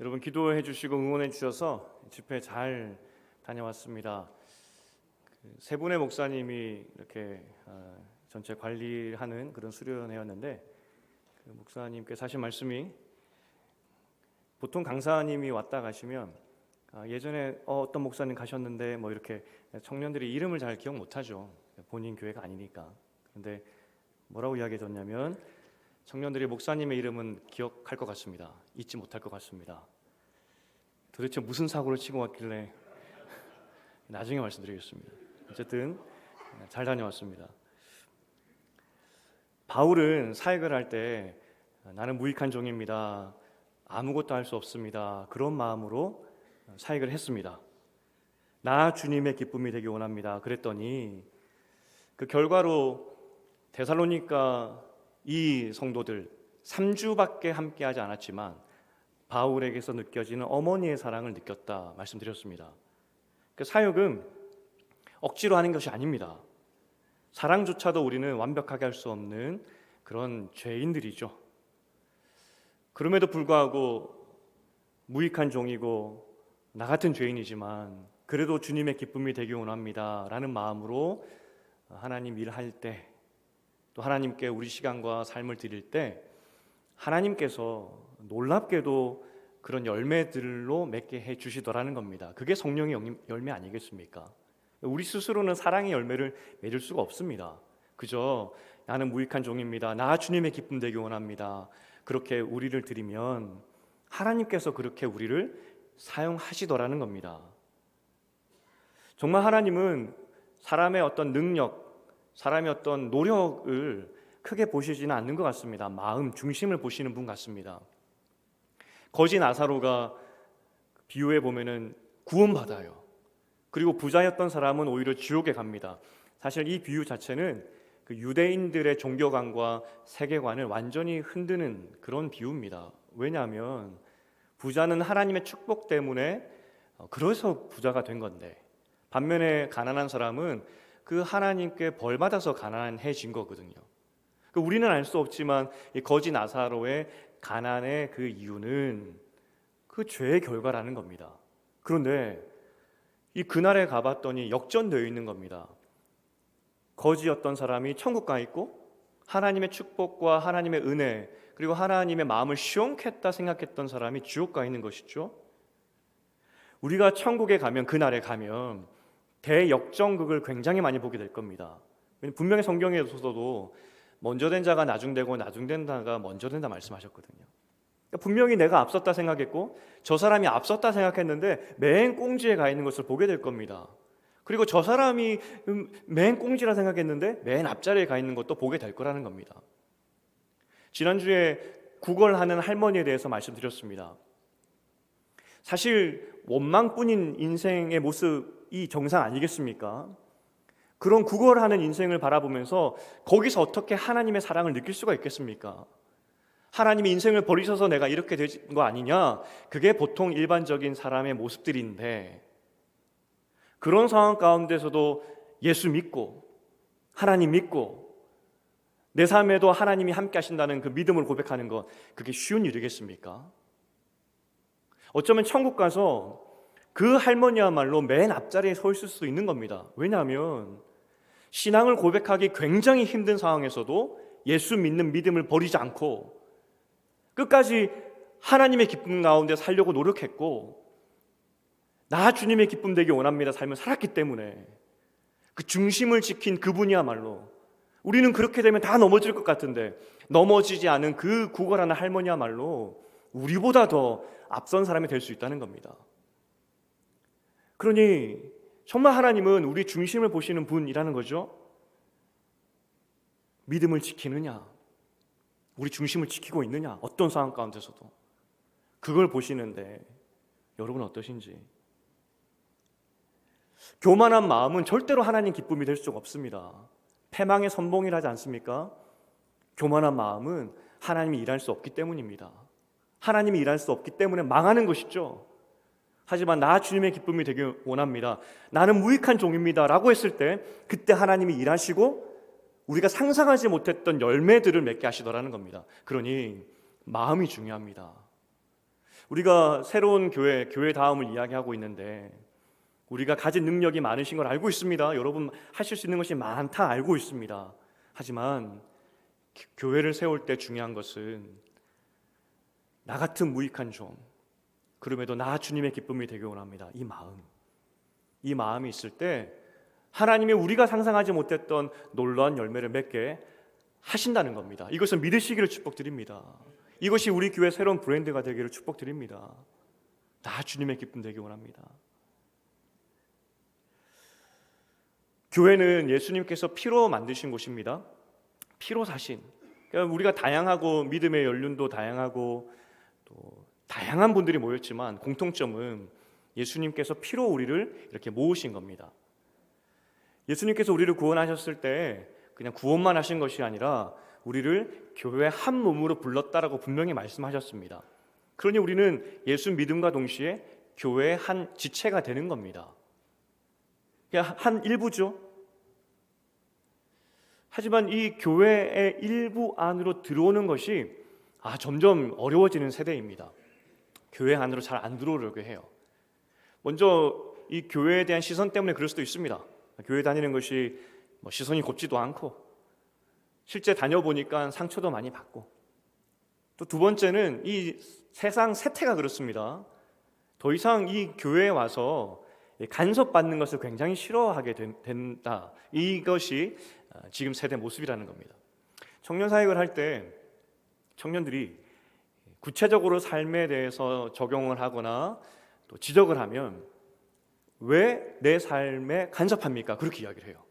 여러분 기도해 주시고 응원해 주셔서 집회 잘 다녀왔습니다. 세 분의 목사님이 이렇게 전체 관리하는 그런 수련회였는데 그 목사님께서 하신 말씀이 보통 강사님이 왔다 가시면 예전에 어떤 목사님 가셨는데 뭐 이렇게 청년들이 이름을 잘 기억 못하죠. 본인 교회가 아니니까. 그런데 뭐라고 이야기해줬냐면 청년들이 목사님의 이름은 기억할 것 같습니다. 잊지 못할 것 같습니다. 도대체 무슨 사고를 치고 왔길래 나중에 말씀드리겠습니다. 어쨌든 잘 다녀왔습니다. 바울은 사역을 할 때 나는 무익한 종입니다. 아무것도 할 수 없습니다. 그런 마음으로 사역을 했습니다. 나 주님의 기쁨이 되기 원합니다. 그랬더니 그 결과로 데살로니가 이 성도들 3주밖에 함께하지 않았지만 바울에게서 느껴지는 어머니의 사랑을 느꼈다 말씀드렸습니다. 그 사역은 억지로 하는 것이 아닙니다. 사랑조차도 우리는 완벽하게 할 수 없는 그런 죄인들이죠. 그럼에도 불구하고 무익한 종이고 나 같은 죄인이지만 그래도 주님의 기쁨이 되기 원합니다 라는 마음으로 하나님 일할 때 또 하나님께 우리 시간과 삶을 드릴 때 하나님께서 놀랍게도 그런 열매들로 맺게 해 주시더라는 겁니다. 그게 성령의 열매 아니겠습니까? 우리 스스로는 사랑의 열매를 맺을 수가 없습니다. 그저 나는 무익한 종입니다. 나 주님의 기쁨 되기 원합니다. 그렇게 우리를 드리면 하나님께서 그렇게 우리를 사용하시더라는 겁니다. 정말 하나님은 사람의 어떤 능력, 사람의 어떤 노력을 크게 보시지는 않는 것 같습니다. 마음 중심을 보시는 분 같습니다. 거지 나사로가 비유해 보면은 구원받아요. 그리고 부자였던 사람은 오히려 지옥에 갑니다. 사실 이 비유 자체는 그 유대인들의 종교관과 세계관을 완전히 흔드는 그런 비유입니다. 왜냐하면 부자는 하나님의 축복 때문에 그래서 부자가 된 건데 반면에 가난한 사람은 그 하나님께 벌 받아서 가난해진 거거든요. 우리는 알 수 없지만 이 거지 나사로의 가난의 그 이유는 그 죄의 결과라는 겁니다. 그런데 이 그날에 가봤더니 역전되어 있는 겁니다. 거지였던 사람이 천국 가 있고 하나님의 축복과 하나님의 은혜 그리고 하나님의 마음을 시원케 생각했던 사람이 지옥 가 있는 것이죠. 우리가 천국에 가면 그날에 가면 대역전극을 굉장히 많이 보게 될 겁니다. 분명히 성경에서도 먼저 된 자가 나중되고 나중된 자가 먼저 된다 말씀하셨거든요. 분명히 내가 앞섰다 생각했고 저 사람이 앞섰다 생각했는데 맨 꽁지에 가 있는 것을 보게 될 겁니다. 그리고 저 사람이 맨 꽁지라 생각했는데 맨 앞자리에 가 있는 것도 보게 될 거라는 겁니다. 지난주에 구걸하는 할머니에 대해서 말씀드렸습니다. 사실 원망뿐인 인생의 모습이 정상 아니겠습니까? 그런 구걸하는 인생을 바라보면서 거기서 어떻게 하나님의 사랑을 느낄 수가 있겠습니까? 하나님이 인생을 버리셔서 내가 이렇게 된 거 아니냐? 그게 보통 일반적인 사람의 모습들인데 그런 상황 가운데서도 예수 믿고 하나님 믿고 내 삶에도 하나님이 함께 하신다는 그 믿음을 고백하는 것 그게 쉬운 일이겠습니까? 어쩌면 천국 가서 그 할머니야말로 맨 앞자리에 서 있을 수도 있는 겁니다. 왜냐하면 신앙을 고백하기 굉장히 힘든 상황에서도 예수 믿는 믿음을 버리지 않고 끝까지 하나님의 기쁨 가운데 살려고 노력했고 나 주님의 기쁨 되기 원합니다 삶을 살았기 때문에 그 중심을 지킨 그분이야말로 우리는 그렇게 되면 다 넘어질 것 같은데 넘어지지 않은 그 구걸하는 할머니야말로 우리보다 더 앞선 사람이 될 수 있다는 겁니다. 그러니 정말 하나님은 우리 중심을 보시는 분이라는 거죠. 믿음을 지키느냐, 우리 중심을 지키고 있느냐, 어떤 상황 가운데서도 그걸 보시는데 여러분 어떠신지. 교만한 마음은 절대로 하나님 기쁨이 될 수가 없습니다. 패망의 선봉이라지 않습니까? 교만한 마음은 하나님이 일할 수 없기 때문입니다. 하나님이 일할 수 없기 때문에 망하는 것이죠. 하지만 나 주님의 기쁨이 되길 원합니다. 나는 무익한 종입니다 라고 했을 때 그때 하나님이 일하시고 우리가 상상하지 못했던 열매들을 맺게 하시더라는 겁니다. 그러니 마음이 중요합니다. 우리가 새로운 교회 다음을 이야기하고 있는데 우리가 가진 능력이 많으신 걸 알고 있습니다. 여러분 하실 수 있는 것이 많다 알고 있습니다. 하지만 교회를 세울 때 중요한 것은 나 같은 무익한 종, 그럼에도 나 주님의 기쁨이 되길 원합니다. 이 마음이 있을 때 하나님이 우리가 상상하지 못했던 놀라운 열매를 맺게 하신다는 겁니다. 이것을 믿으시기를 축복드립니다. 이것이 우리 교회 새로운 브랜드가 되기를 축복드립니다. 나 주님의 기쁨 되길 원합니다. 교회는 예수님께서 피로 만드신 곳입니다. 피로 사신. 그러니까 우리가 다양하고 믿음의 연륜도 다양하고 또 다양한 분들이 모였지만 공통점은 예수님께서 피로 우리를 이렇게 모으신 겁니다. 예수님께서 우리를 구원하셨을 때 그냥 구원만 하신 것이 아니라 우리를 교회 한 몸으로 불렀다라고 분명히 말씀하셨습니다. 그러니 우리는 예수 믿음과 동시에 교회의 한 지체가 되는 겁니다. 그냥 한 일부죠. 하지만 이 교회의 일부 안으로 들어오는 것이 점점 어려워지는 세대입니다. 교회 안으로 잘 안 들어오려고 해요. 먼저 이 교회에 대한 시선 때문에 그럴 수도 있습니다. 교회 다니는 것이 시선이 곱지도 않고 실제 다녀보니까 상처도 많이 받고, 또 두 번째는 이 세상 세태가 그렇습니다. 더 이상 이 교회에 와서 간섭받는 것을 굉장히 싫어하게 된다. 이것이 지금 세대 모습이라는 겁니다. 청년 사역을 할 때 청년들이 구체적으로 삶에 대해서 적용을 하거나 또 지적을 하면 왜 내 삶에 간섭합니까? 그렇게 이야기를 해요.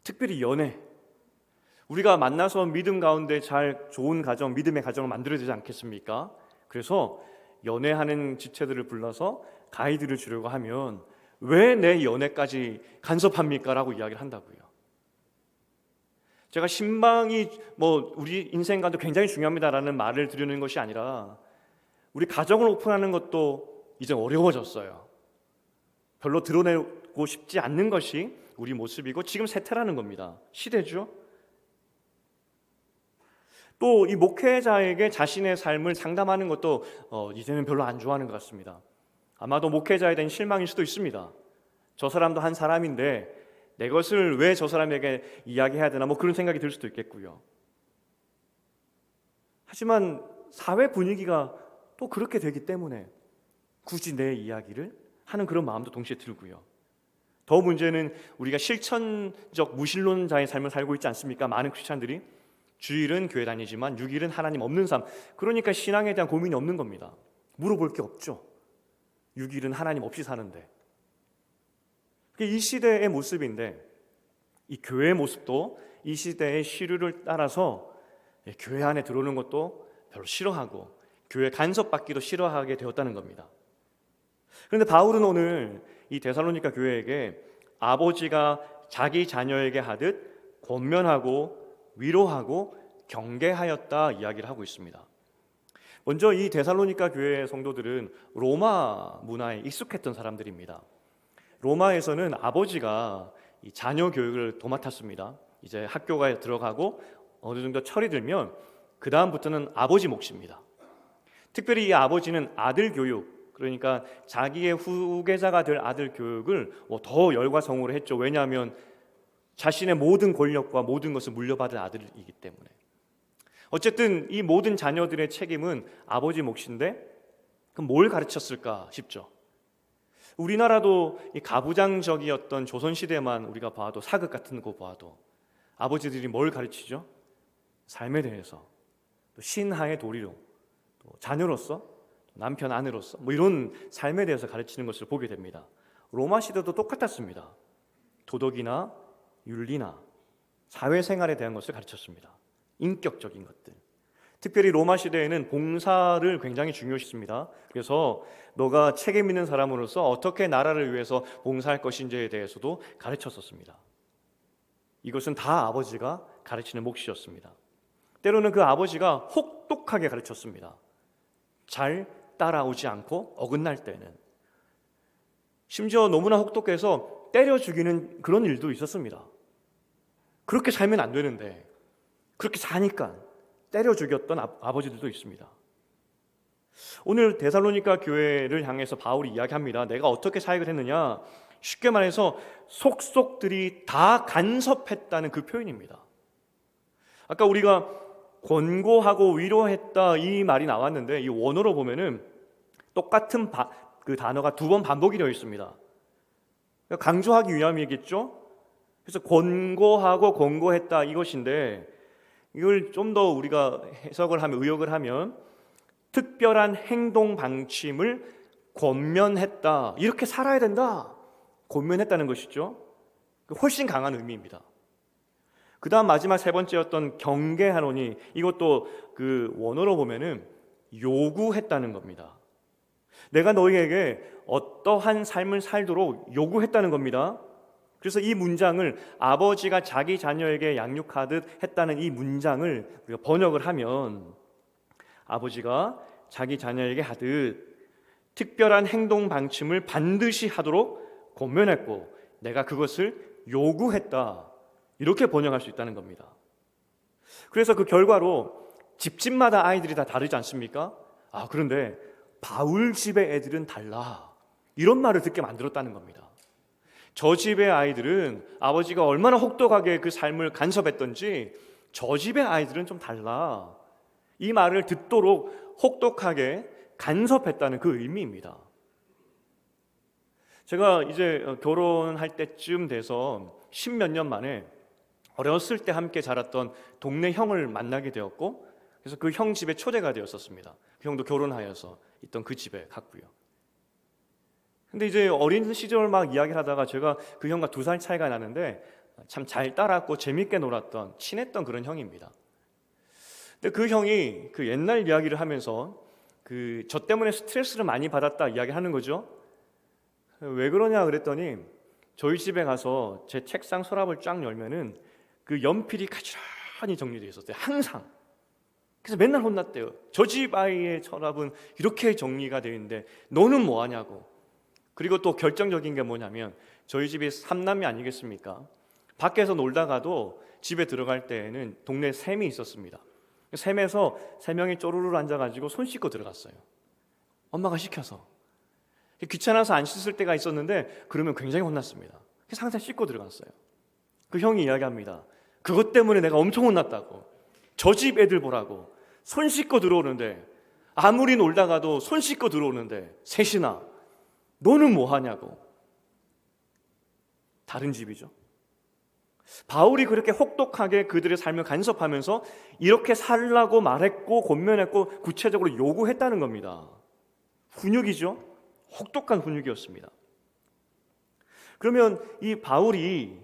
특별히 연애. 우리가 만나서 믿음 가운데 잘 좋은 가정, 믿음의 가정을 만들어야 되지 않겠습니까? 그래서 연애하는 지체들을 불러서 가이드를 주려고 하면 왜 내 연애까지 간섭합니까? 라고 이야기를 한다고요. 제가 신방이 우리 인생 가운데 굉장히 중요합니다라는 말을 드리는 것이 아니라 우리 가정을 오픈하는 것도 이제 어려워졌어요. 별로 드러내고 싶지 않는 것이 우리 모습이고 지금 세태라는 겁니다. 시대죠. 또 이 목회자에게 자신의 삶을 상담하는 것도 이제는 별로 안 좋아하는 것 같습니다. 아마도 목회자에 대한 실망일 수도 있습니다. 저 사람도 한 사람인데 내 것을 왜 저 사람에게 이야기해야 되나 그런 생각이 들 수도 있겠고요. 하지만 사회 분위기가 또 그렇게 되기 때문에 굳이 내 이야기를 하는 그런 마음도 동시에 들고요. 더 문제는 우리가 실천적 무신론자의 삶을 살고 있지 않습니까? 많은 크리스찬들이 주일은 교회 다니지만 6일은 하나님 없는 삶. 그러니까 신앙에 대한 고민이 없는 겁니다. 물어볼 게 없죠. 6일은 하나님 없이 사는데. 이 시대의 모습인데 이 교회의 모습도 이 시대의 시류를 따라서 교회 안에 들어오는 것도 별로 싫어하고 교회 간섭받기도 싫어하게 되었다는 겁니다. 그런데 바울은 오늘 이 데살로니가 교회에게 아버지가 자기 자녀에게 하듯 권면하고 위로하고 경계하였다 이야기를 하고 있습니다. 먼저 이 데살로니가 교회의 성도들은 로마 문화에 익숙했던 사람들입니다. 로마에서는 아버지가 이 자녀 교육을 도맡았습니다. 이제 학교가 들어가고 어느 정도 철이 들면 그 다음부터는 아버지 몫입니다. 특별히 이 아버지는 아들 교육, 그러니까 자기의 후계자가 될 아들 교육을 더 열과성으로 했죠. 왜냐하면 자신의 모든 권력과 모든 것을 물려받은 아들이기 때문에. 어쨌든 이 모든 자녀들의 책임은 아버지 몫인데 그럼 뭘 가르쳤을까 싶죠. 우리나라도 이 가부장적이었던 조선시대만 우리가 봐도 사극 같은 거 봐도 아버지들이 뭘 가르치죠? 삶에 대해서, 또 신하의 도리로, 또 자녀로서, 남편 아내로서 이런 삶에 대해서 가르치는 것을 보게 됩니다. 로마 시대도 똑같았습니다. 도덕이나 윤리나 사회생활에 대한 것을 가르쳤습니다. 인격적인 것들. 특별히 로마 시대에는 봉사를 굉장히 중요시했습니다. 그래서 너가 책임 있는 사람으로서 어떻게 나라를 위해서 봉사할 것인지에 대해서도 가르쳤었습니다. 이것은 다 아버지가 가르치는 몫이었습니다. 때로는 그 아버지가 혹독하게 가르쳤습니다. 잘 따라오지 않고 어긋날 때는. 심지어 너무나 혹독해서 때려 죽이는 그런 일도 있었습니다. 그렇게 살면 안 되는데 그렇게 사니까 때려 죽였던 아버지들도 있습니다. 오늘 데살로니가 교회를 향해서 바울이 이야기합니다. 내가 어떻게 사역을 했느냐? 쉽게 말해서 속속들이 다 간섭했다는 그 표현입니다. 아까 우리가 권고하고 위로했다 이 말이 나왔는데 이 원어로 보면은 똑같은 그 단어가 두 번 반복이 되어 있습니다. 강조하기 위함이겠죠? 그래서 권고하고 권고했다 이것인데 이걸 좀 더 우리가 해석을 하면 의역을 하면 특별한 행동 방침을 권면했다. 이렇게 살아야 된다. 권면했다는 것이죠. 훨씬 강한 의미입니다. 그 다음 마지막 세 번째였던 경계하노니 이것도 그 원어로 보면은 요구했다는 겁니다. 내가 너희에게 어떠한 삶을 살도록 요구했다는 겁니다. 그래서 이 문장을 아버지가 자기 자녀에게 양육하듯 했다는 이 문장을 우리가 번역을 하면 아버지가 자기 자녀에게 하듯 특별한 행동 방침을 반드시 하도록 권면했고 내가 그것을 요구했다. 이렇게 번역할 수 있다는 겁니다. 그래서 그 결과로 집집마다 아이들이 다 다르지 않습니까? 그런데 바울 집의 애들은 달라. 이런 말을 듣게 만들었다는 겁니다. 저 집의 아이들은 아버지가 얼마나 혹독하게 그 삶을 간섭했던지 저 집의 아이들은 좀 달라. 이 말을 듣도록 혹독하게 간섭했다는 그 의미입니다. 제가 이제 결혼할 때쯤 돼서 10몇 년 만에 어렸을 때 함께 자랐던 동네 형을 만나게 되었고 그래서 그 형 집에 초대가 되었었습니다. 그 형도 결혼하여서 있던 그 집에 갔고요. 근데 이제 어린 시절 막 이야기를 하다가 제가 그 형과 2살 차이가 나는데 참 잘 따랐고 재밌게 놀았던 친했던 그런 형입니다. 근데 그 형이 그 옛날 이야기를 하면서 그 저 때문에 스트레스를 많이 받았다 이야기하는 거죠. 왜 그러냐 그랬더니 저희 집에 가서 제 책상 서랍을 쫙 열면은 그 연필이 가지런히 정리되어 있었대요. 항상. 그래서 맨날 혼났대요. 저 집 아이의 서랍은 이렇게 정리가 되어 있는데 너는 뭐 하냐고. 그리고 또 결정적인 게 뭐냐면 저희 집이 3남매 아니겠습니까? 밖에서 놀다가도 집에 들어갈 때에는 동네에 샘이 있었습니다. 샘에서 3명이 쪼르르 앉아가지고 손 씻고 들어갔어요. 엄마가 시켜서. 귀찮아서 안 씻을 때가 있었는데 그러면 굉장히 혼났습니다. 그래서 항상 씻고 들어갔어요. 그 형이 이야기합니다. 그것 때문에 내가 엄청 혼났다고. 저 집 애들 보라고. 손 씻고 들어오는데 아무리 놀다가도 손 씻고 들어오는데 셋이나 너는 뭐 하냐고. 다른 집이죠. 바울이 그렇게 혹독하게 그들의 삶을 간섭하면서 이렇게 살라고 말했고 권면했고 구체적으로 요구했다는 겁니다. 훈육이죠. 혹독한 훈육이었습니다. 그러면 이 바울이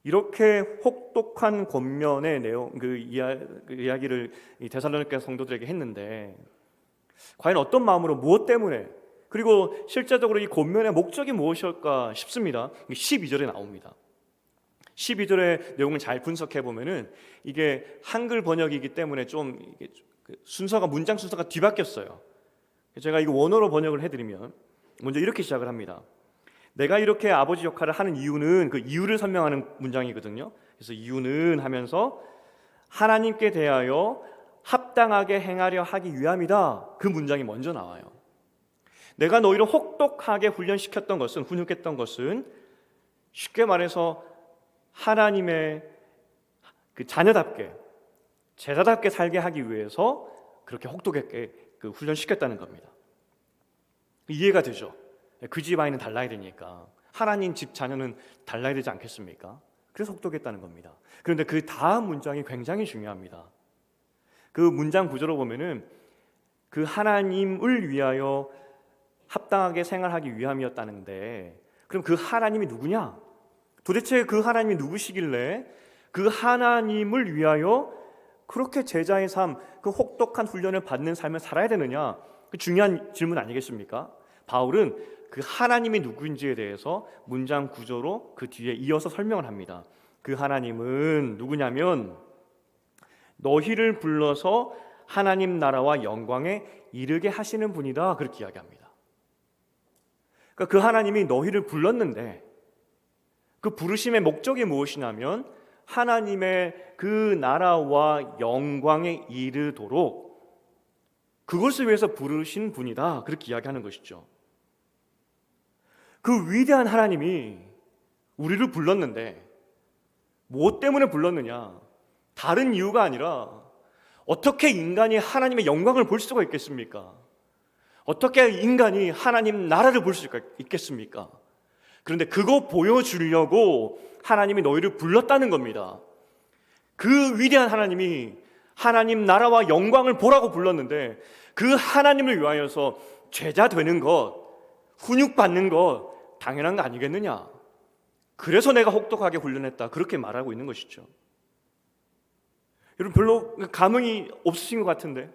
이렇게 혹독한 권면의 내용, 그 이야기를 이 데살로니가 성도들에게 했는데 과연 어떤 마음으로 무엇 때문에 그리고 실제적으로 이 권면의 목적이 무엇일까 싶습니다. 12절에 나옵니다. 12절의 내용을 잘 분석해 보면은 이게 한글 번역이기 때문에 좀 순서가 문장 순서가 뒤바뀌었어요. 제가 이거 원어로 번역을 해드리면 먼저 이렇게 시작을 합니다. 내가 이렇게 아버지 역할을 하는 이유는 그 이유를 설명하는 문장이거든요. 그래서 이유는 하면서 하나님께 대하여 합당하게 행하려 하기 위함이다. 그 문장이 먼저 나와요. 내가 너희를 혹독하게 훈련시켰던 것은 훈육했던 것은 쉽게 말해서 하나님의 그 자녀답게 제자답게 살게 하기 위해서 그렇게 혹독하게 그 훈련시켰다는 겁니다. 이해가 되죠? 그 집 아이는 달라야 되니까 하나님 집 자녀는 달라야 되지 않겠습니까? 그래서 혹독했다는 겁니다. 그런데 그 다음 문장이 굉장히 중요합니다. 그 문장 구조로 보면은 그 하나님을 위하여 합당하게 생활하기 위함이었다는데 그럼 그 하나님이 누구냐? 도대체 그 하나님이 누구시길래 그 하나님을 위하여 그렇게 제자의 삶, 그 혹독한 훈련을 받는 삶을 살아야 되느냐? 그 중요한 질문 아니겠습니까? 바울은 그 하나님이 누구인지에 대해서 문장 구조로 그 뒤에 이어서 설명을 합니다. 그 하나님은 누구냐면 너희를 불러서 하나님 나라와 영광에 이르게 하시는 분이다. 그렇게 이야기합니다. 그러니까 그 하나님이 너희를 불렀는데 그 부르심의 목적이 무엇이냐면 하나님의 그 나라와 영광에 이르도록 그것을 위해서 부르신 분이다. 그렇게 이야기하는 것이죠. 그 위대한 하나님이 우리를 불렀는데 무엇 때문에 불렀느냐? 다른 이유가 아니라 어떻게 인간이 하나님의 영광을 볼 수가 있겠습니까? 어떻게 인간이 하나님 나라를 볼 수가 있겠습니까? 그런데 그거 보여주려고 하나님이 너희를 불렀다는 겁니다. 그 위대한 하나님이 하나님 나라와 영광을 보라고 불렀는데 그 하나님을 위하여서 제자 되는 것, 훈육받는 것 당연한 거 아니겠느냐? 그래서 내가 혹독하게 훈련했다. 그렇게 말하고 있는 것이죠. 여러분 별로 감흥이 없으신 것 같은데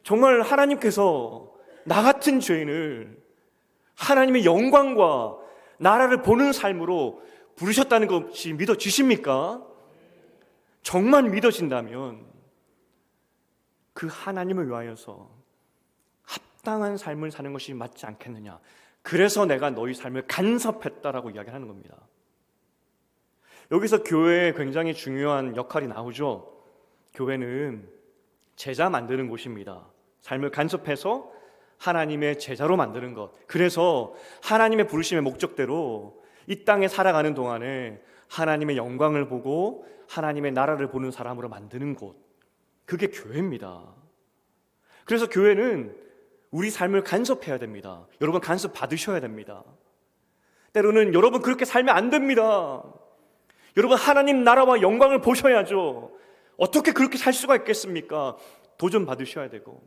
정말 하나님께서 나 같은 죄인을 하나님의 영광과 나라를 보는 삶으로 부르셨다는 것이 믿어지십니까? 정말 믿어진다면 그 하나님을 위하여서 합당한 삶을 사는 것이 맞지 않겠느냐. 그래서 내가 너희 삶을 간섭했다라고 이야기하는 겁니다. 여기서 교회에 굉장히 중요한 역할이 나오죠. 교회는 제자 만드는 곳입니다. 삶을 간섭해서 하나님의 제자로 만드는 것. 그래서 하나님의 부르심의 목적대로 이 땅에 살아가는 동안에 하나님의 영광을 보고 하나님의 나라를 보는 사람으로 만드는 곳. 그게 교회입니다. 그래서 교회는 우리 삶을 간섭해야 됩니다. 여러분 간섭 받으셔야 됩니다. 때로는 여러분 그렇게 살면 안 됩니다. 여러분 하나님 나라와 영광을 보셔야죠. 어떻게 그렇게 살 수가 있겠습니까? 도전 받으셔야 되고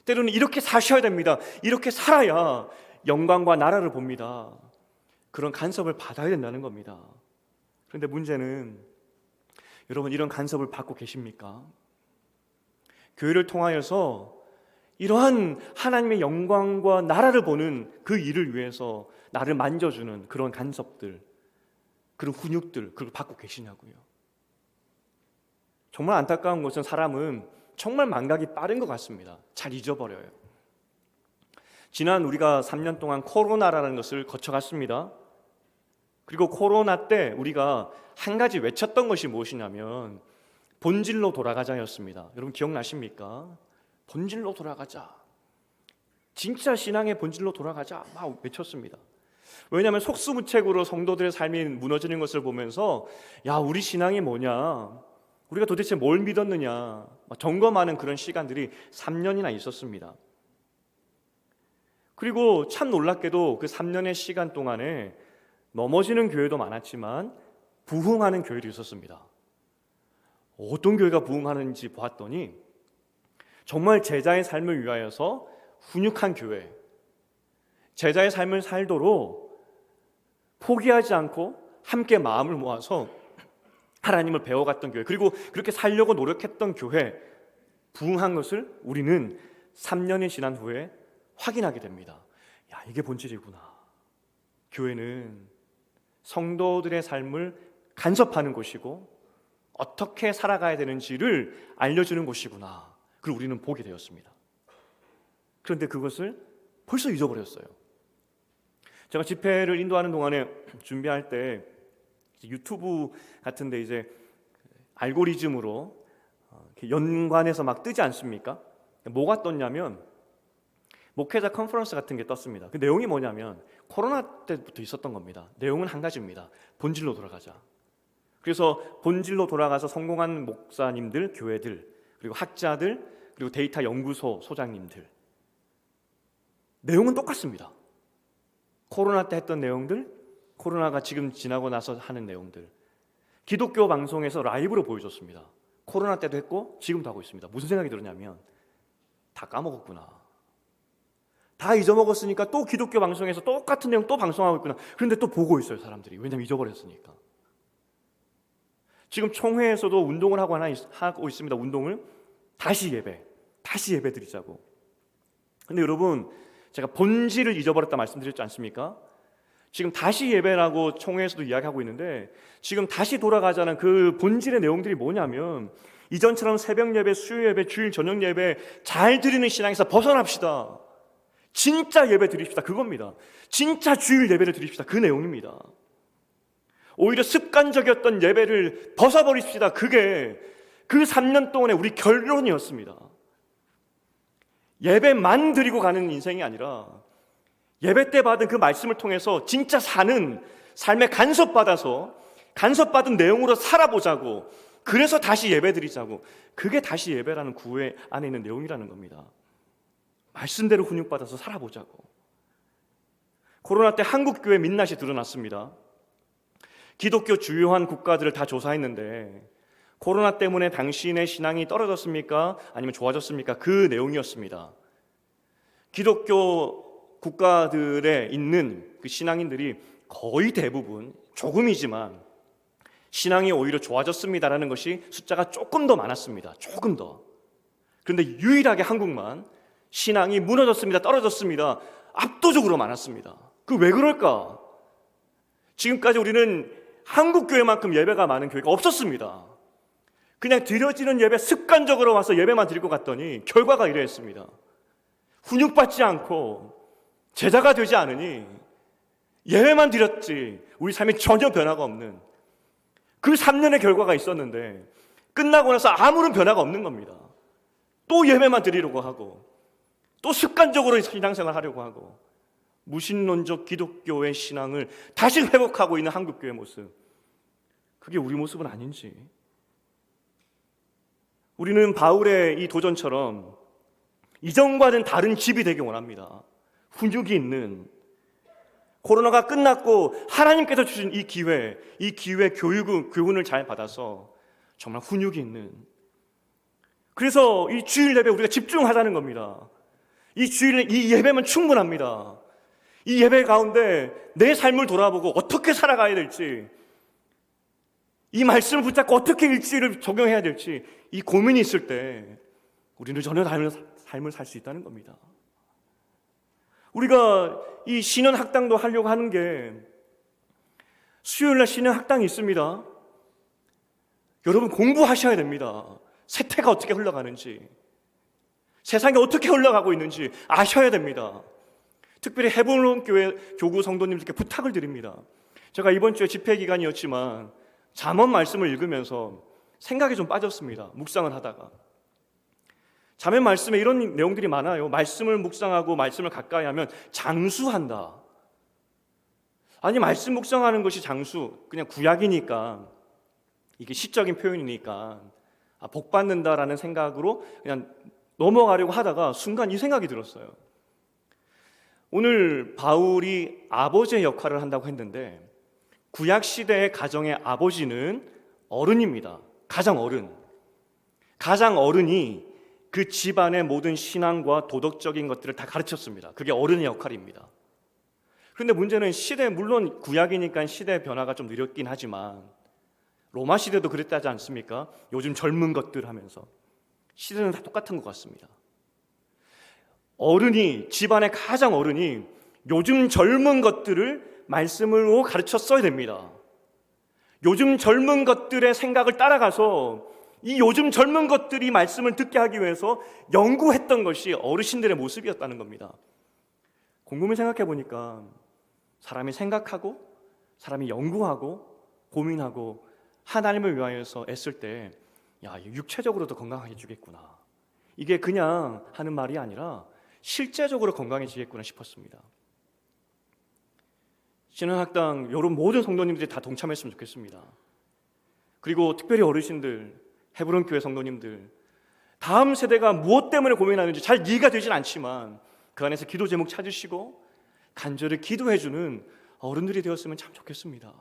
때로는 이렇게 사셔야 됩니다. 이렇게 살아야 영광과 나라를 봅니다. 그런 간섭을 받아야 된다는 겁니다. 그런데 문제는 여러분 이런 간섭을 받고 계십니까? 교회를 통하여서 이러한 하나님의 영광과 나라를 보는 그 일을 위해서 나를 만져주는 그런 간섭들, 그런 훈육들 그걸 받고 계시냐고요. 정말 안타까운 것은 사람은 정말 망각이 빠른 것 같습니다. 잘 잊어버려요. 지난 우리가 3년 동안 코로나라는 것을 거쳐갔습니다. 그리고 코로나 때 우리가 한 가지 외쳤던 것이 무엇이냐면 본질로 돌아가자였습니다. 여러분 기억나십니까? 본질로 돌아가자. 진짜 신앙의 본질로 돌아가자 막 외쳤습니다. 왜냐하면 속수무책으로 성도들의 삶이 무너지는 것을 보면서 야 우리 신앙이 뭐냐, 우리가 도대체 뭘 믿었느냐 점검하는 그런 시간들이 3년이나 있었습니다. 그리고 참 놀랍게도 그 3년의 시간 동안에 넘어지는 교회도 많았지만 부흥하는 교회도 있었습니다. 어떤 교회가 부흥하는지 보았더니 정말 제자의 삶을 위하여서 훈육한 교회, 제자의 삶을 살도록 포기하지 않고 함께 마음을 모아서 하나님을 배워갔던 교회, 그리고 그렇게 살려고 노력했던 교회 부흥한 것을 우리는 3년이 지난 후에 확인하게 됩니다. 야, 이게 본질이구나. 교회는 성도들의 삶을 간섭하는 곳이고 어떻게 살아가야 되는지를 알려주는 곳이구나. 그걸 우리는 보게 되었습니다. 그런데 그것을 벌써 잊어버렸어요. 제가 집회를 인도하는 동안에 준비할 때 유튜브 같은데 이제 알고리즘으로 연관해서 막 뜨지 않습니까? 뭐가 떴냐면 목회자 컨퍼런스 같은 게 떴습니다. 그 내용이 뭐냐면 코로나 때부터 있었던 겁니다. 내용은 한 가지입니다. 본질로 돌아가자. 그래서 본질로 돌아가서 성공한 목사님들, 교회들, 그리고 학자들, 그리고 데이터 연구소 소장님들, 내용은 똑같습니다. 코로나 때 했던 내용들, 코로나가 지금 지나고 나서 하는 내용들, 기독교 방송에서 라이브로 보여줬습니다. 코로나 때도 했고 지금도 하고 있습니다. 무슨 생각이 들었냐면 다 까먹었구나, 다 잊어먹었으니까 또 기독교 방송에서 똑같은 내용 또 방송하고 있구나. 그런데 또 보고 있어요 사람들이. 왜냐하면 잊어버렸으니까. 지금 총회에서도 운동을 하고 있습니다. 운동을 다시 예배 드리자고. 근데 여러분 제가 본질을 잊어버렸다 말씀드렸지 않습니까? 지금 다시 예배라고 총회에서도 이야기하고 있는데 지금 다시 돌아가자는 그 본질의 내용들이 뭐냐면 이전처럼 새벽 예배, 수요 예배, 주일 저녁 예배 잘 드리는 신앙에서 벗어납시다. 진짜 예배 드립시다. 그겁니다. 진짜 주일 예배를 드립시다. 그 내용입니다. 오히려 습관적이었던 예배를 벗어버립시다. 그게 그 3년 동안의 우리 결론이었습니다. 예배만 드리고 가는 인생이 아니라 예배 때 받은 그 말씀을 통해서 진짜 사는 삶에 간섭받은 내용으로 살아보자고, 그래서 다시 예배 드리자고, 그게 다시 예배라는 구회 안에 있는 내용이라는 겁니다. 말씀대로 훈육받아서 살아보자고. 코로나 때 한국교회 민낯이 드러났습니다. 기독교 주요한 국가들을 다 조사했는데 코로나 때문에 당신의 신앙이 떨어졌습니까? 아니면 좋아졌습니까? 그 내용이었습니다. 기독교 국가들에 있는 그 신앙인들이 거의 대부분, 조금이지만 신앙이 오히려 좋아졌습니다라는 것이 숫자가 조금 더 많았습니다. 조금 더. 그런데 유일하게 한국만 신앙이 무너졌습니다, 떨어졌습니다, 압도적으로 많았습니다. 그 왜 그럴까? 지금까지 우리는 한국 교회만큼 예배가 많은 교회가 없었습니다. 그냥 드려지는 예배 습관적으로 와서 예배만 드리고 갔더니 결과가 이러했습니다. 훈육받지 않고 제자가 되지 않으니 예배만 드렸지 우리 삶에 전혀 변화가 없는 그 3년의 결과가 있었는데 끝나고 나서 아무런 변화가 없는 겁니다. 또 예배만 드리려고 하고 또 습관적으로 신앙생활 하려고 하고 무신론적 기독교의 신앙을 다시 회복하고 있는 한국교회의 모습, 그게 우리 모습은 아닌지. 우리는 바울의 이 도전처럼 이전과는 다른 집이 되기 원합니다. 훈육이 있는, 코로나가 끝났고 하나님께서 주신 이 기회 교훈을 잘 받아서 정말 훈육이 있는, 그래서 이 주일 예배 우리가 집중하자는 겁니다. 이 예배면 충분합니다. 이 예배 가운데 내 삶을 돌아보고 어떻게 살아가야 될지, 이 말씀을 붙잡고 어떻게 일주일을 적용해야 될지 이 고민이 있을 때 우리는 전혀 다른 삶을 살 수 있다는 겁니다. 우리가 이 신년학당도 하려고 하는 게, 수요일날 신년학당이 있습니다. 여러분 공부하셔야 됩니다. 세태가 어떻게 흘러가는지, 세상이 어떻게 흘러가고 있는지 아셔야 됩니다. 특별히 헤브론 교회 교구 성도님들께 부탁을 드립니다. 제가 이번 주에 집회 기간이었지만 잠언 말씀을 읽으면서 생각이 좀 빠졌습니다. 묵상을 하다가 잠언 말씀에 이런 내용들이 많아요. 말씀을 묵상하고 말씀을 가까이 하면 장수한다. 아니, 말씀 묵상하는 것이 장수, 그냥 구약이니까, 이게 시적인 표현이니까 복 받는다라는 생각으로 그냥 넘어가려고 하다가 순간 이 생각이 들었어요. 오늘 바울이 아버지의 역할을 한다고 했는데 구약시대의 가정의 아버지는 어른입니다. 가장 어른이 그 집안의 모든 신앙과 도덕적인 것들을 다 가르쳤습니다. 그게 어른의 역할입니다. 그런데 문제는 물론 구약이니까 시대의 변화가 좀 느렸긴 하지만 로마 시대도 그랬다지 않습니까? 요즘 젊은 것들 하면서 시대는 다 똑같은 것 같습니다. 집안의 가장 어른이 요즘 젊은 것들을 말씀으로 가르쳤어야 됩니다. 요즘 젊은 것들의 생각을 따라가서 이 요즘 젊은 것들이 말씀을 듣게 하기 위해서 연구했던 것이 어르신들의 모습이었다는 겁니다. 곰곰이 생각해 보니까 사람이 생각하고, 사람이 연구하고, 고민하고 하나님을 위하여서 애쓸 때, 육체적으로도 건강해지겠구나, 이게 그냥 하는 말이 아니라 실제적으로 건강해지겠구나 싶었습니다. 신앙학당 이런 모든 성도님들이 다 동참했으면 좋겠습니다. 그리고 특별히 어르신들, 헤브론 교회 성도님들, 다음 세대가 무엇 때문에 고민하는지 잘 이해가 되진 않지만 그 안에서 기도 제목 찾으시고 간절히 기도해주는 어른들이 되었으면 참 좋겠습니다.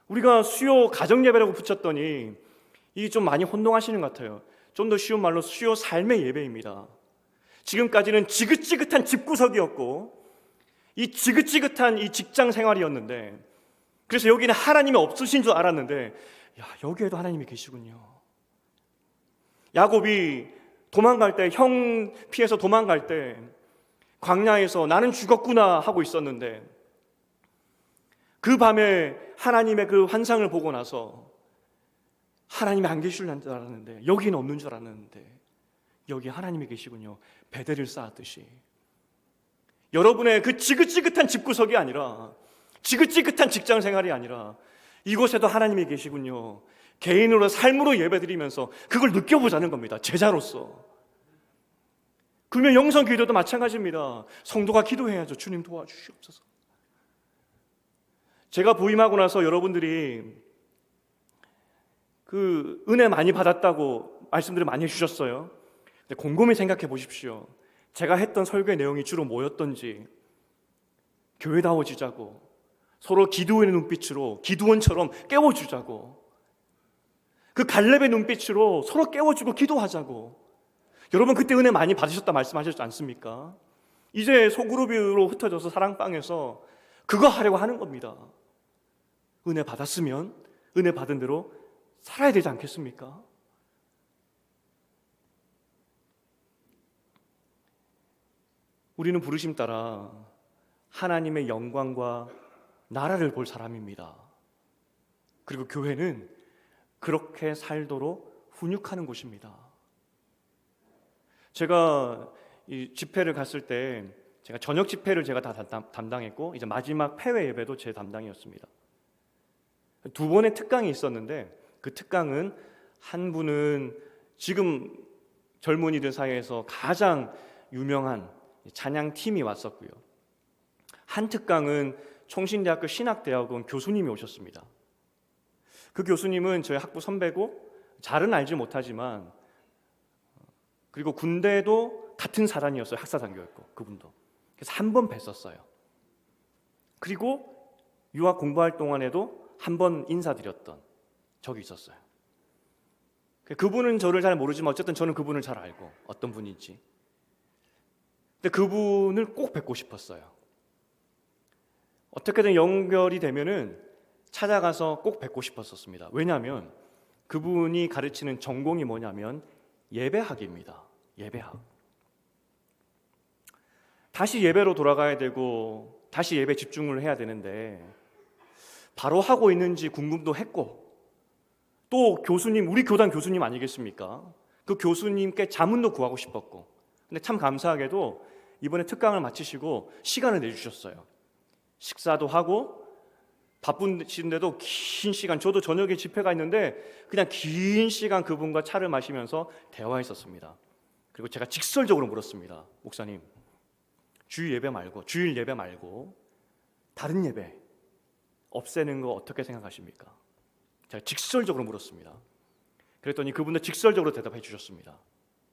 우리가 수요 가정예배라고 붙였더니 이게 좀 많이 혼동하시는 것 같아요. 좀 더 쉬운 말로 수요 삶의 예배입니다. 지금까지는 지긋지긋한 집구석이었고 이 지긋지긋한 이 직장 생활이었는데, 그래서 여기는 하나님이 없으신 줄 알았는데 여기에도 하나님이 계시군요. 야곱이 도망갈 때, 형 피해서 도망갈 때 광야에서 나는 죽었구나 하고 있었는데 그 밤에 하나님의 그 환상을 보고 나서 하나님이 안 계시는 줄 알았는데, 여기는 없는 줄 알았는데 여기 하나님이 계시군요. 베델을 쌓았듯이 여러분의 그 지긋지긋한 집구석이 아니라, 지긋지긋한 직장 생활이 아니라 이곳에도 하나님이 계시군요. 개인으로 삶으로 예배드리면서 그걸 느껴보자는 겁니다. 제자로서 그러면 영성 기도도 마찬가지입니다. 성도가 기도해야죠. 주님 도와주시옵소서. 제가 부임하고 나서 여러분들이 그 은혜 많이 받았다고 말씀들을 많이 해주셨어요. 근데 곰곰이 생각해 보십시오. 제가 했던 설교의 내용이 주로 뭐였던지. 교회다워지자고, 서로 기도의 눈빛으로 기도원처럼 깨워주자고, 그 갈렙의 눈빛으로 서로 깨워주고 기도하자고. 여러분 그때 은혜 많이 받으셨다 말씀하셨지 않습니까? 이제 소그룹으로 흩어져서 사랑방에서 그거 하려고 하는 겁니다. 은혜 받았으면 은혜 받은 대로 살아야 되지 않겠습니까? 우리는 부르심 따라 하나님의 영광과 나라를 볼 사람입니다. 그리고 교회는 그렇게 살도록 훈육하는 곳입니다. 제가 이 집회를 갔을 때 제가 저녁 집회를 제가 다 담당했고 이제 마지막 폐회 예배도 제 담당이었습니다. 두 번의 특강이 있었는데 그 특강은 한 분은 지금 젊은이들 사이에서 가장 유명한 찬양팀이 왔었고요. 한 특강은 총신대학교 신학대학원 교수님이 오셨습니다. 그 교수님은 저희 학부 선배고 잘은 알지 못하지만 그리고 군대도 같은 사단이었어요. 학사장교였고 그분도. 그래서 한 번 뵀었어요. 그리고 유학 공부할 동안에도 한 번 인사드렸던 적이 있었어요. 그분은 저를 잘 모르지만 어쨌든 저는 그분을 잘 알고 어떤 분인지. 근데 그분을 꼭 뵙고 싶었어요. 어떻게든 연결이 되면은 찾아가서 꼭 뵙고 싶었었습니다. 왜냐하면 그분이 가르치는 전공이 뭐냐면 예배학입니다. 예배학. 다시 예배로 돌아가야 되고 다시 예배 집중을 해야 되는데 바로 하고 있는지 궁금도 했고 또 교수님, 우리 교단 교수님 아니겠습니까? 그 교수님께 자문도 구하고 싶었고 근데 참 감사하게도 이번에 특강을 마치시고 시간을 내주셨어요. 식사도 하고 바쁜데도 긴 시간, 저도 저녁에 집회가 있는데 그냥 긴 시간 그분과 차를 마시면서 대화했었습니다. 그리고 제가 직설적으로 물었습니다. 목사님, 주일 예배 말고 다른 예배 없애는 거 어떻게 생각하십니까? 제가 직설적으로 물었습니다. 그랬더니 그분도 직설적으로 대답해 주셨습니다.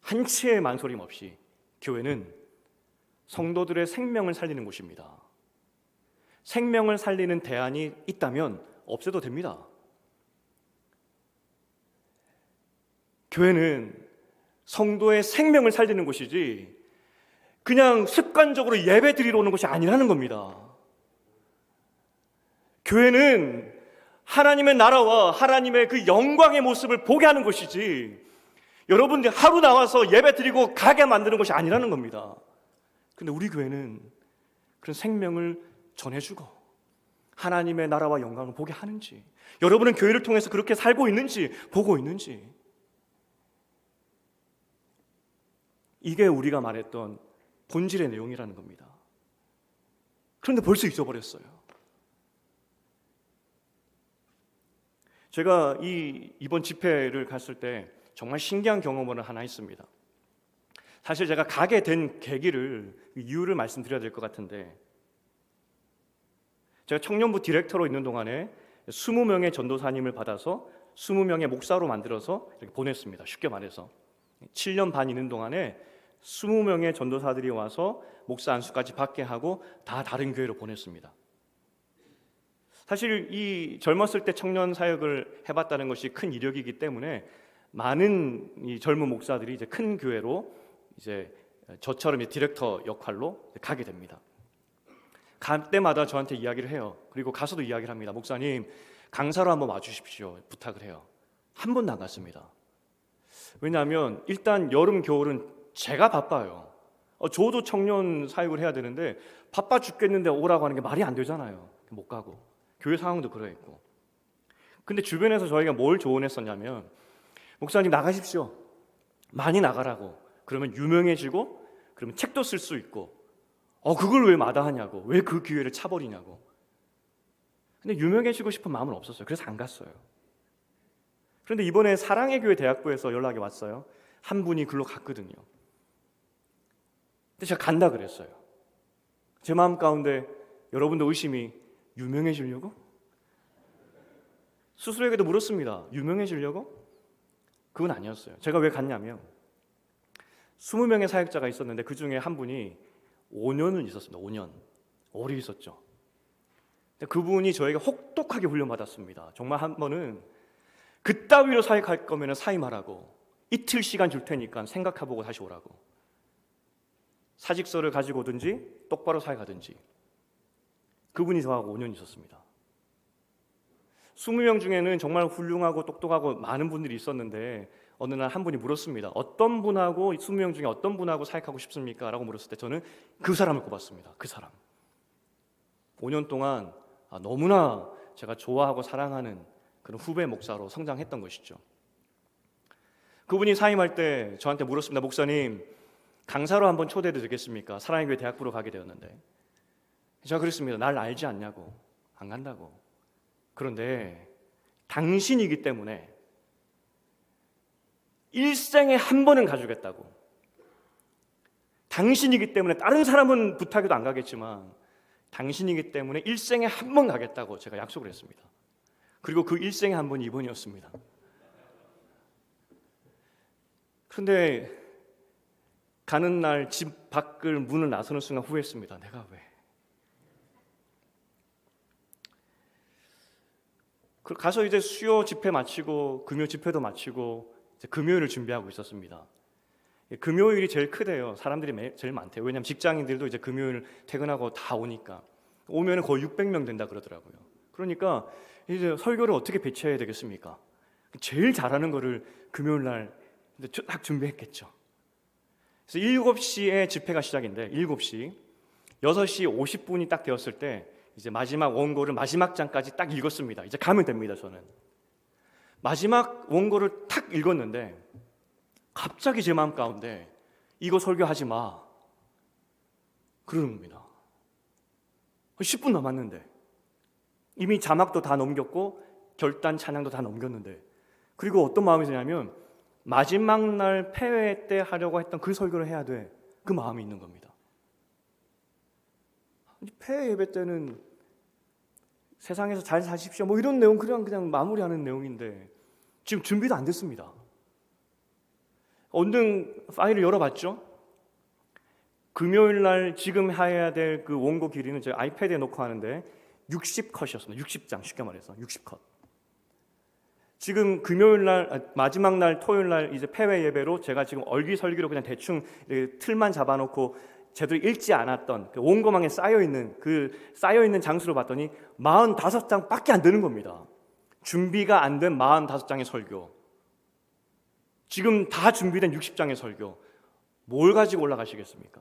한치의 망설임 없이 교회는 성도들의 생명을 살리는 곳입니다. 생명을 살리는 대안이 있다면 없애도 됩니다. 교회는 성도의 생명을 살리는 곳이지 그냥 습관적으로 예배 드리러 오는 곳이 아니라는 겁니다. 교회는 하나님의 나라와 하나님의 그 영광의 모습을 보게 하는 곳이지 여러분들 하루 나와서 예배 드리고 가게 만드는 곳이 아니라는 겁니다. 근데 우리 교회는 그런 생명을 전해주고 하나님의 나라와 영광을 보게 하는지, 여러분은 교회를 통해서 그렇게 살고 있는지 보고 있는지, 이게 우리가 말했던 본질의 내용이라는 겁니다. 그런데 벌써 잊어버렸어요. 제가 이번 집회를 갔을 때 정말 신기한 경험을 하나 했습니다. 사실 제가 가게 된 계기를, 이유를 말씀드려야 될 것 같은데, 제가 청년부 디렉터로 있는 동안에 20명의 전도사님을 받아서 20명의 목사로 만들어서 이렇게 보냈습니다. 쉽게 말해서 7년 반 있는 동안에 20명의 전도사들이 와서 목사 안수까지 받게 하고 다 다른 교회로 보냈습니다. 사실 이 젊었을 때 청년 사역을 해봤다는 것이 큰 이력이기 때문에 많은 이 젊은 목사들이 이제 큰 교회로 이제 저처럼 디렉터 역할로 가게 됩니다. 갈 때마다 저한테 이야기를 해요. 그리고 가서도 이야기를 합니다. 목사님, 강사로 한번 와주십시오. 부탁을 해요. 한 번도 안 갔습니다. 왜냐하면 일단 여름, 겨울은 제가 바빠요. 저도 청년 사역을 해야 되는데 바빠 죽겠는데 오라고 하는 게 말이 안 되잖아요. 못 가고. 교회 상황도 그러했고. 근데 주변에서 저희가 뭘 조언했었냐면, 목사님 나가십시오. 많이 나가라고. 그러면 유명해지고, 그러면 책도 쓸 수 있고, 그걸 왜 마다하냐고, 왜 그 기회를 차버리냐고. 근데 유명해지고 싶은 마음은 없었어요. 그래서 안 갔어요. 그런데 이번에 사랑의 교회 대학부에서 연락이 왔어요. 한 분이 글로 갔거든요. 근데 제가 간다 그랬어요. 제 마음 가운데 여러분도 의심이 유명해지려고? 스스로에게도 물었습니다. 유명해지려고? 그건 아니었어요. 제가 왜 갔냐면 20명의 사역자가 있었는데 그 중에 한 분이 5년을 있었습니다. 5년. 오래 있었죠. 그분이 저에게 혹독하게 훈련받았습니다. 정말 한 번은 그따위로 사역할 거면 사임하라고, 이틀 시간 줄 테니까 생각해보고 다시 오라고, 사직서를 가지고 오든지 똑바로 사역하든지. 그분이 저하고 5년 있었습니다. 20명 중에는 정말 훌륭하고 똑똑하고 많은 분들이 있었는데 어느 날 한 분이 물었습니다. 어떤 분하고 20명 중에 어떤 분하고 사역하고 싶습니까? 라고 물었을 때 저는 그 사람을 꼽았습니다. 그 사람. 5년 동안 너무나 제가 좋아하고 사랑하는 그런 후배 목사로 성장했던 것이죠. 그분이 사임할 때 저한테 물었습니다. 목사님, 강사로 한번 초대해도 되겠습니까? 사랑의 교회 대학부로 가게 되었는데. 제가 그랬습니다. 날 알지 않냐고. 안 간다고. 그런데 당신이기 때문에 일생에 한 번은 가주겠다고. 당신이기 때문에 다른 사람은 부탁해도 안 가겠지만 당신이기 때문에 일생에 한 번 가겠다고 제가 약속을 했습니다. 그리고 그 일생에 한 번이 이번이었습니다. 그런데 가는 날 집 밖을 문을 나서는 순간 후회했습니다. 내가 왜? 가서 이제 수요 집회 마치고 금요 집회도 마치고 이제 금요일을 준비하고 있었습니다. 금요일이 제일 크대요. 사람들이 제일 많대요. 왜냐하면 직장인들도 이제 금요일 퇴근하고 다 오니까 오면은 거의 600명 된다 그러더라고요. 그러니까 이제 설교를 어떻게 배치해야 되겠습니까? 제일 잘하는 거를 금요일 날 딱 준비했겠죠. 그래서 7시에 집회가 시작인데 7시, 6시 50분이 딱 되었을 때 이제 마지막 원고를 마지막 장까지 딱 읽었습니다. 이제 가면 됩니다. 저는 마지막 원고를 탁 읽었는데 갑자기 제 마음 가운데 이거 설교하지 마 그러는 겁니다. 10분 남았는데 이미 자막도 다 넘겼고 결단 찬양도 다 넘겼는데, 그리고 어떤 마음이 드냐면 마지막 날 폐회 때 하려고 했던 그 설교를 해야 돼. 그 마음이 있는 겁니다. 폐회 예배 때는 세상에서 잘 사십시오 뭐 이런 내용 그냥 마무리하는 내용인데 지금 준비도 안 됐습니다. 얼른 파일을 열어봤죠. 금요일 날 지금 해야 될 그 원고 길이는 제가 아이패드에 놓고 하는데 60컷이었습니다. 60장, 쉽게 말해서 60컷. 지금 금요일 날 마지막 날 토요일 날 이제 폐회 예배로 제가 지금 얼기설기로 그냥 대충 틀만 잡아놓고 제대로 읽지 않았던 그 원고망에 쌓여있는 장수로 봤더니 45장밖에 안 되는 겁니다. 준비가 안 된 45장의 설교, 지금 다 준비된 60장의 설교, 뭘 가지고 올라가시겠습니까?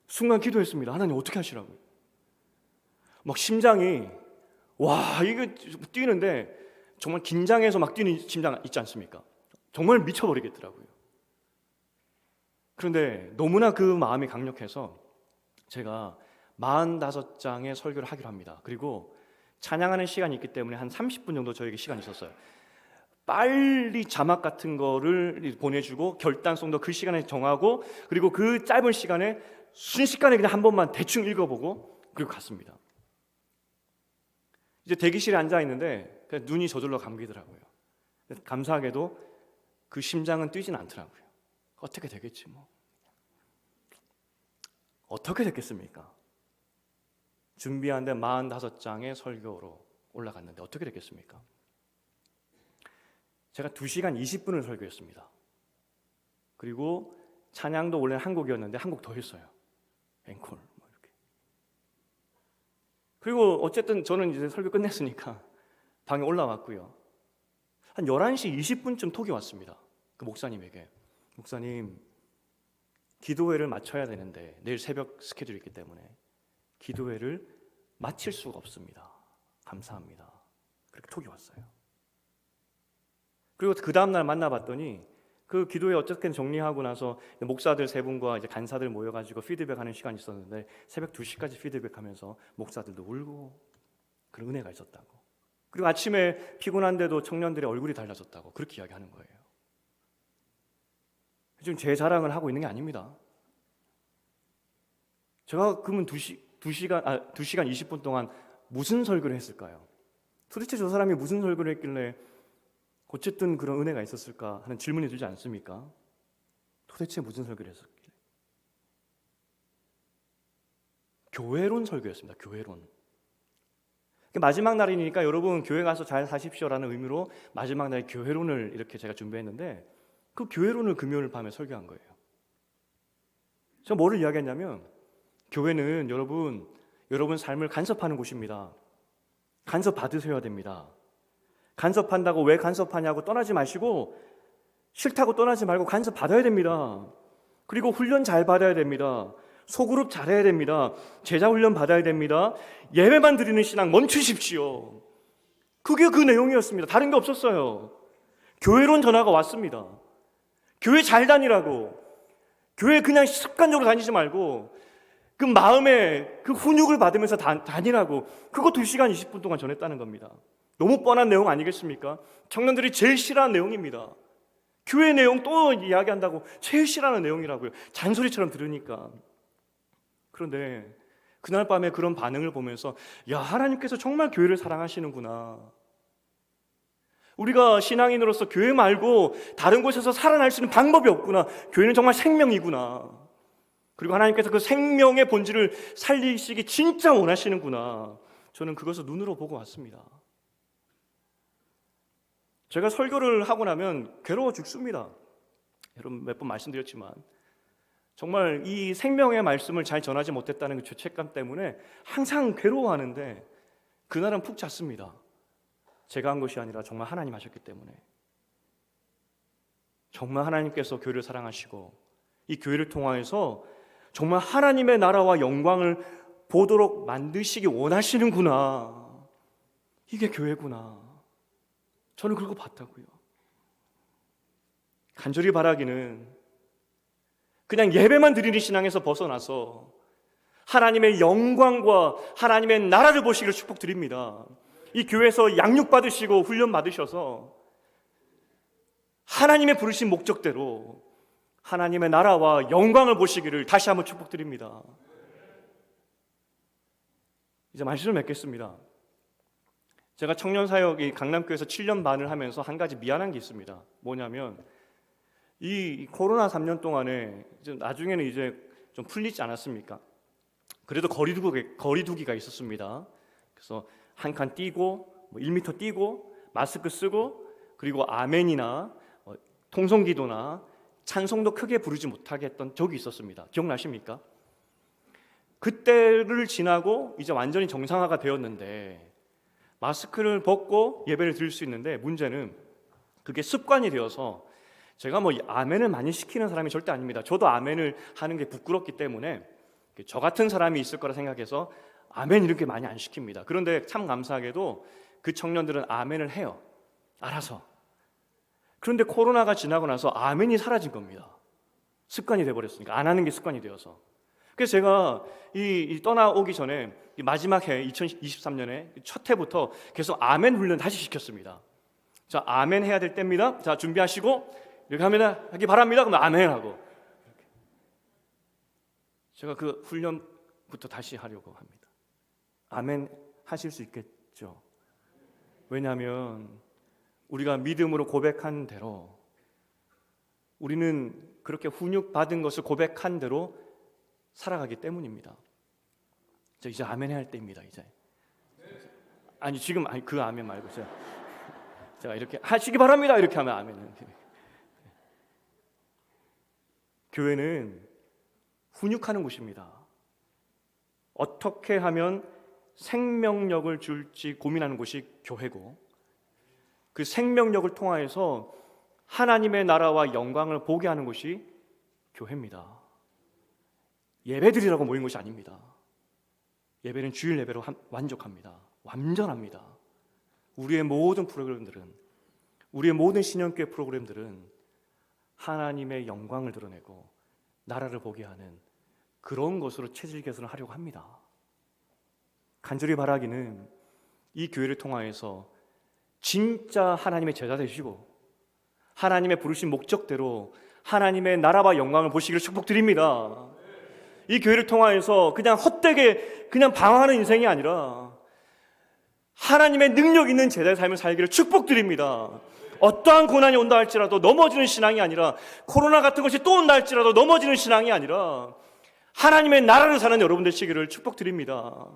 순간 기도했습니다. 하나님 어떻게 하시라고요? 막 심장이 이거 뛰는데 정말 긴장해서 막 뛰는 심장 있지 않습니까? 정말 미쳐버리겠더라고요. 그런데 너무나 그 마음이 강력해서 제가 45장의 설교를 하기로 합니다. 그리고 찬양하는 시간이 있기 때문에 한 30분 정도 저에게 시간이 있었어요. 빨리 자막 같은 거를 보내주고 결단성도 그 시간에 정하고, 그리고 그 짧은 시간에 순식간에 그냥 한 번만 대충 읽어보고 그리고 갔습니다. 이제 대기실에 앉아 있는데 눈이 저절로 감기더라고요. 감사하게도 그 심장은 뛰진 않더라고요. 어떻게 되겠지 뭐. 어떻게 됐겠습니까? 준비한 데 45장의 설교로 올라갔는데 어떻게 됐겠습니까? 제가 2시간 20분을 설교했습니다. 그리고 찬양도 원래 한 곡이었는데 한 곡 더 했어요. 앵콜 뭐 이렇게. 그리고 어쨌든 저는 이제 설교 끝냈으니까 방에 올라왔고요. 한 11시 20분쯤 톡이 왔습니다. 그 목사님에게. 목사님, 기도회를 마쳐야 되는데 내일 새벽 스케줄이 있기 때문에 기도회를 마칠 수가 없습니다. 감사합니다. 그렇게 톡이 왔어요. 그리고 그 다음날 만나봤더니 그 기도회 어떻게든 정리하고 나서 목사들 3분과 이제 간사들 모여가지고 피드백하는 시간이 있었는데 새벽 2시까지 피드백하면서 목사들도 울고 그런 은혜가 있었다고. 그리고 아침에 피곤한데도 청년들의 얼굴이 달라졌다고 그렇게 이야기하는 거예요. 지금 제 자랑을 하고 있는 게 아닙니다. 제가 그러면 2시간 20분 동안 무슨 설교를 했을까요? 도대체 저 사람이 무슨 설교를 했길래 어쨌든 그런 은혜가 있었을까 하는 질문이 들지 않습니까? 도대체 무슨 설교를 했었길래? 교회론 설교였습니다. 교회론. 마지막 날이니까 여러분 교회 가서 잘 사십시오라는 의미로 마지막 날 교회론을 이렇게 제가 준비했는데 그 교회론을 금요일 밤에 설교한 거예요. 제가 뭐를 이야기했냐면 교회는 여러분 삶을 간섭하는 곳입니다. 간섭 받으셔야 됩니다. 간섭한다고 왜 간섭하냐고 떠나지 마시고 싫다고 떠나지 말고 간섭 받아야 됩니다. 그리고 훈련 잘 받아야 됩니다. 소그룹 잘해야 됩니다. 제자 훈련 받아야 됩니다. 예배만 드리는 신앙 멈추십시오. 그게 그 내용이었습니다. 다른 게 없었어요. 교회론 전화가 왔습니다. 교회 잘 다니라고. 교회 그냥 습관적으로 다니지 말고 그 마음에 그 훈육을 받으면서 다니라고. 그거 2시간 20분 동안 전했다는 겁니다. 너무 뻔한 내용 아니겠습니까? 청년들이 제일 싫어하는 내용입니다. 교회 내용 또 이야기한다고 제일 싫어하는 내용이라고요. 잔소리처럼 들으니까. 그런데 그날 밤에 그런 반응을 보면서 야, 하나님께서 정말 교회를 사랑하시는구나. 우리가 신앙인으로서 교회 말고 다른 곳에서 살아날 수 있는 방법이 없구나. 교회는 정말 생명이구나. 그리고 하나님께서 그 생명의 본질을 살리시기 진짜 원하시는구나. 저는 그것을 눈으로 보고 왔습니다. 제가 설교를 하고 나면 괴로워 죽습니다. 여러분 몇 번 말씀드렸지만 정말 이 생명의 말씀을 잘 전하지 못했다는 그 죄책감 때문에 항상 괴로워하는데 그날은 푹 잤습니다. 제가 한 것이 아니라 정말 하나님 하셨기 때문에. 정말 하나님께서 교회를 사랑하시고 이 교회를 통하여서 정말 하나님의 나라와 영광을 보도록 만드시기 원하시는구나. 이게 교회구나. 저는 그걸 봤다고요. 간절히 바라기는 그냥 예배만 드리는 신앙에서 벗어나서 하나님의 영광과 하나님의 나라를 보시기를 축복드립니다. 이 교회에서 양육받으시고 훈련 받으셔서 하나님의 부르신 목적대로 하나님의 나라와 영광을 보시기를 다시 한번 축복드립니다. 이제 말씀을 맺겠습니다. 제가 청년사역이 강남교회에서 7년 반을 하면서 한 가지 미안한 게 있습니다. 뭐냐면 이 코로나 3년 동안에 이제 나중에는 이제 좀 풀리지 않았습니까? 그래도 거리두기가 있었습니다. 그래서 한 칸 띄고 1m 띄고 마스크 쓰고 그리고 아멘이나 통성기도나 찬송도 크게 부르지 못하게 했던 적이 있었습니다. 기억나십니까? 그때를 지나고 이제 완전히 정상화가 되었는데 마스크를 벗고 예배를 드릴 수 있는데 문제는 그게 습관이 되어서 제가 아멘을 많이 시키는 사람이 절대 아닙니다. 저도 아멘을 하는 게 부끄럽기 때문에 저 같은 사람이 있을 거라 생각해서 아멘 이렇게 많이 안 시킵니다. 그런데 참 감사하게도 그 청년들은 아멘을 해요. 알아서. 그런데 코로나가 지나고 나서 아멘이 사라진 겁니다. 습관이 돼버렸으니까. 안 하는 게 습관이 되어서. 그래서 제가 이 떠나오기 전에 이 마지막 해 2023년에 첫 해부터 계속 아멘 훈련 다시 시켰습니다. 자, 아멘 해야 될 때입니다. 자, 준비하시고 이렇게 하기 바랍니다. 그러면 아멘 하고. 제가 그 훈련부터 다시 하려고 합니다. 아멘 하실 수 있겠죠? 왜냐하면 우리가 믿음으로 고백한 대로 우리는 그렇게 훈육받은 것을 고백한 대로 살아가기 때문입니다. 이제 아멘 해야 할 때입니다. 이제 지금 그 아멘 말고 제가 이렇게 하시기 바랍니다. 이렇게 하면 아멘은. 교회는 훈육하는 곳입니다. 어떻게 하면 생명력을 줄지 고민하는 곳이 교회고 그 생명력을 통하여서 하나님의 나라와 영광을 보게 하는 곳이 교회입니다. 예배드리라고 모인 것이 아닙니다. 예배는 주일 예배로 완벽합니다. 완전합니다. 우리의 모든 프로그램들은 우리의 모든 신년교회 프로그램들은 하나님의 영광을 드러내고 나라를 보게 하는 그런 것으로 체질 개선을 하려고 합니다. 간절히 바라기는 이 교회를 통하여서 진짜 하나님의 제자 되시고 하나님의 부르신 목적대로 하나님의 나라와 영광을 보시기를 축복드립니다. 이 교회를 통하여서 그냥 헛되게 그냥 방황하는 인생이 아니라 하나님의 능력 있는 제자의 삶을 살기를 축복드립니다. 어떠한 고난이 온다 할지라도 넘어지는 신앙이 아니라, 코로나 같은 것이 또 온다 할지라도 넘어지는 신앙이 아니라 하나님의 나라를 사는 여러분 되시기를 축복드립니다.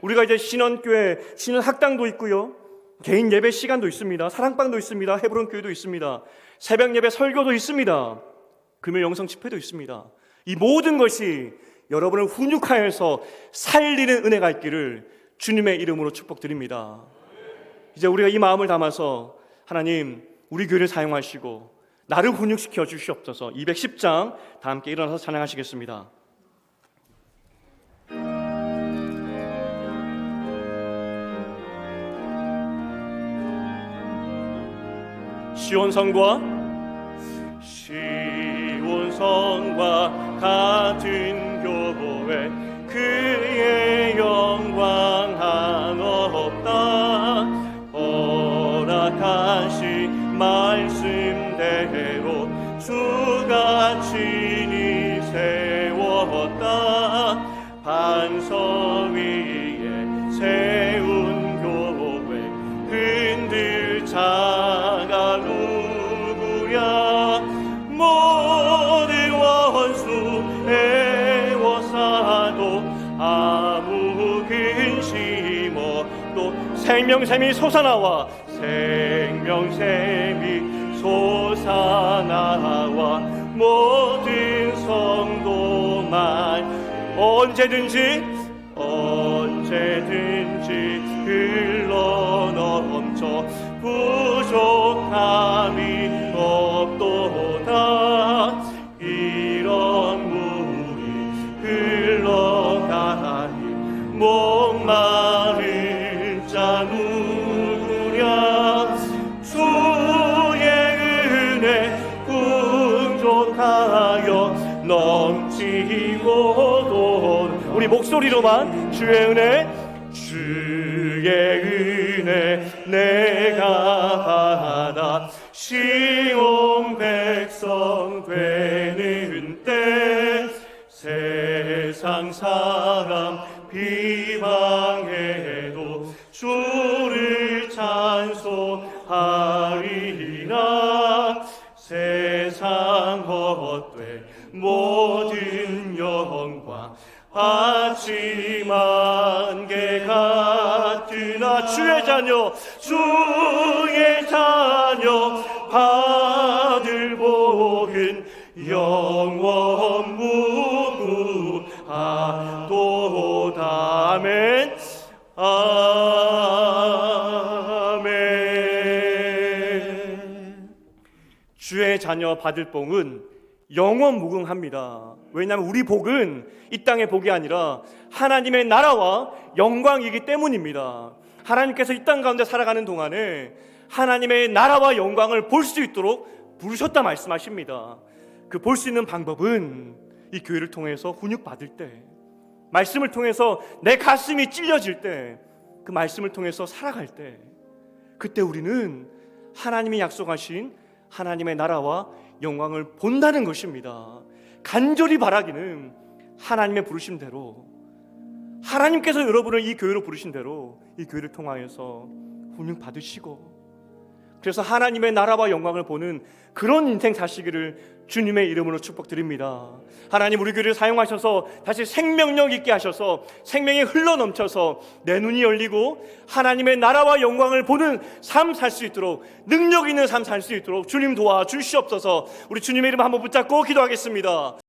우리가 이제 신원교회 신원학당도 있고요, 개인 예배 시간도 있습니다. 사랑방도 있습니다. 헤브론 교회도 있습니다. 새벽 예배 설교도 있습니다. 금요 영성 집회도 있습니다. 이 모든 것이 여러분을 훈육하여서 살리는 은혜가 있기를 주님의 이름으로 축복드립니다. 이제 우리가 이 마음을 담아서 하나님 우리 교회를 사용하시고 나를 훈육시켜 주시옵소서. 210장 다 함께 일어나서 찬양하시겠습니다. 시온성과 같은 교회, 그의 영광 한없다. 허락하신 말씀대로 주가 친히 세웠다. 반석 위에 세운 교회, 흔들 자가 누구랴. 모든 원수 애워싸도 아무 근심 없도 생명샘이 솟아나와 모든 성도만 언제든지 흘러넘쳐 부족함이 없도다. 이런 물이 흘러가니 목마른 자 누구랴. 주의 은혜 풍족하여 넘치고 도는, 우리 목소리로만 주의 은혜 내가 받아 시온 백성 되는 때, 세상 사람 비방해도 주를 찬송하리라. 세상 헛되 모든 영광 하지만 개 같으나 주의 자녀 받을 복은 영원 무궁하도다. 아멘. 아멘. 주의 자녀 받을 복은 영원 무궁합니다. 왜냐하면 우리 복은 이 땅의 복이 아니라 하나님의 나라와 영광이기 때문입니다. 하나님께서 이 땅 가운데 살아가는 동안에 하나님의 나라와 영광을 볼 수 있도록 부르셨다 말씀하십니다. 그 볼 수 있는 방법은 이 교회를 통해서 훈육받을 때, 말씀을 통해서 내 가슴이 찔려질 때, 그 말씀을 통해서 살아갈 때, 그때 우리는 하나님이 약속하신 하나님의 나라와 영광을 본다는 것입니다. 간절히 바라기는 하나님의 부르심대로, 하나님께서 여러분을 이 교회로 부르신 대로 이 교회를 통하여서 훈육 받으시고, 그래서 하나님의 나라와 영광을 보는 그런 인생 사시기를 주님의 이름으로 축복드립니다. 하나님 우리 교회를 사용하셔서 다시 생명력 있게 하셔서 생명이 흘러넘쳐서 내 눈이 열리고 하나님의 나라와 영광을 보는 삶 살 수 있도록, 능력 있는 삶 살 수 있도록 주님 도와주시옵소서. 우리 주님의 이름 한번 붙잡고 기도하겠습니다.